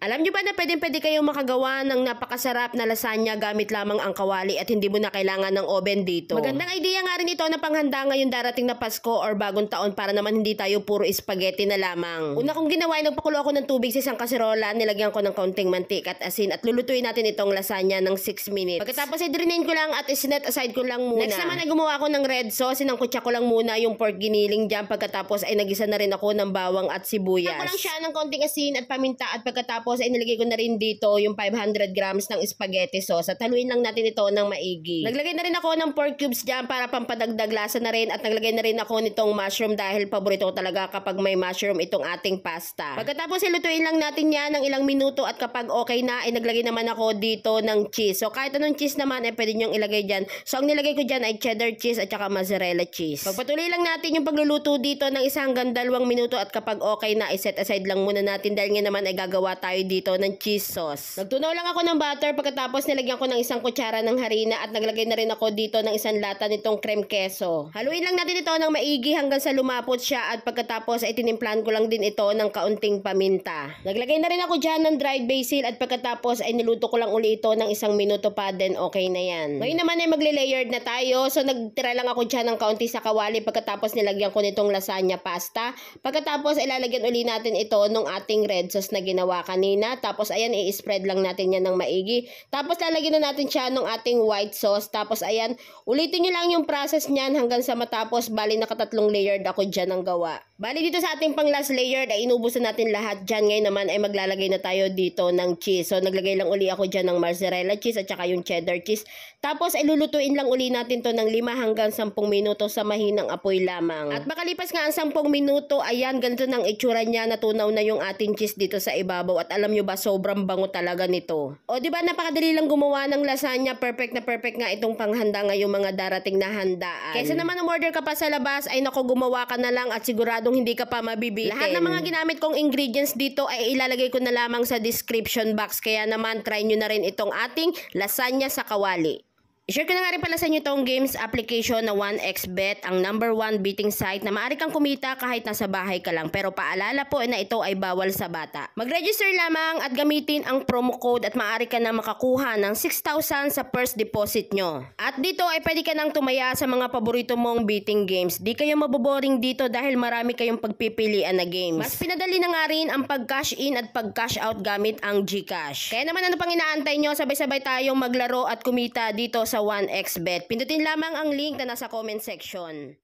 Alam nyo ba na pwede kayong makagawa ng napakasarap na lasagna gamit lamang ang kawali at hindi mo na kailangan ng oven dito? Magandang idea nga rin ito na panghanda ngayon darating na Pasko or bagong taon para naman hindi tayo puro spaghetti na lamang. Una kong ginawa ay nagpakulo ako ng tubig sa isang kaserola, nilagyan ko ng kaunting mantika at asin at lulutuin natin itong lasagna ng 6 minutes. Pagkatapos ay drainin ko lang at isinet aside ko lang muna. Next naman ay gumawa ako ng red sauce, sinangkutsa ko lang muna yung pork giniling dyan. Pagkatapos ay nagisa na rin ako ng bawang at sibuyas. Ako lang siya ng kaunting asin at paminta at pagkatapos ay nilagay ko na rin dito yung 500 grams ng spaghetti sauce at haluin lang natin ito ng maigi. Naglagay na rin ako ng pork cubes dyan para pampadagdag lasa na rin at naglagay na rin ako nitong mushroom dahil paborito ko talaga kapag may mushroom itong ating pasta. Pagkatapos ilutuin lang natin yan ng ilang minuto at kapag okay na ay naglagay naman ako dito ng cheese. So kahit anong cheese naman ay pwede nyong ilagay dyan. So ang nilagay ko dyan ay cheddar cheese at saka mozzarella cheese. Pagpatuloy lang natin yung pagluluto dito ng 1 hanggang 2 minuto at kapag okay na ay set aside lang muna natin dahil nga naman ay gagawa tayo dito ng cheese sauce. Nagtunaw lang ako ng butter pagkatapos nilagyan ko ng 1 kutsara ng harina at naglagay na rin ako dito ng 1 lata nitong creme queso. Haluin lang natin ito ng maigi hanggang sa lumapot siya at pagkatapos ay tinimplahan ko lang din ito ng kaunting paminta. Naglagay na rin ako dyan ng dried basil at pagkatapos ay niluto ko lang uli ito ng 1 minuto pa then okay na yan. Ngayon naman ay magle-layered na tayo. So nagtira lang ako dyan ng kaunti sa kawali pagkatapos nilagyan ko nitong lasagna pasta. Pagkatapos ilalagyan uli natin ito nung ating red sauce na ginawa kanina. Tapos ayan, i-spread lang natin yan ng maigi. Tapos lalagyan na natin siya ng ating white sauce. Tapos ayan, ulitin nyo lang yung process niyan hanggang sa matapos. Bali nakatatlong layered ako dyan ng gawa. Bali dito sa ating pang last layered ay inubos na natin lahat dyan. Ngayon naman ay maglalagay na tayo dito ng cheese. So naglagay lang uli ako dyan ng mozzarella cheese at saka yung cheddar cheese. Tapos ay lulutuin lang uli natin to ng 5 hanggang 10 minuto sa mahinang apoy lamang. At makalipas nga ang 10 minuto, ayan, ganito ng itsura niya. Natunaw na yung ating cheese dito sa ibabaw. At alam nyo ba, sobrang bango talaga nito. O diba napakadali lang gumawa ng lasagna. Perfect na perfect nga itong panghanda ngayong mga darating na handaan. Kaysa naman umorder ka pa sa labas, ay nako, gumawa ka na lang at siguradong hindi ka pa mabibitin. Lahat ng mga ginamit kong ingredients dito ay ilalagay ko na lamang sa description box. Kaya naman try nyo na rin itong ating lasagna sa kawali. I-share ko na nga rin pala sa inyo itong games application na 1xBet, ang #1 betting site na maaari kang kumita kahit nasa bahay ka lang. Pero paalala po na ito ay bawal sa bata. Mag-register lamang at gamitin ang promo code at maaari ka na makakuha ng 6,000 sa first deposit nyo. At dito ay pwede ka nang tumaya sa mga paborito mong betting games. Di kayo maboboring dito dahil marami kayong pagpipilian na games. Mas pinadali na nga rin ang pag-cash in at pag-cash out gamit ang GCash. Kaya naman ano pang inaantay nyo, sabay-sabay tayong maglaro at kumita dito sa 1xBet. Pindutin lamang ang link na nasa comment section.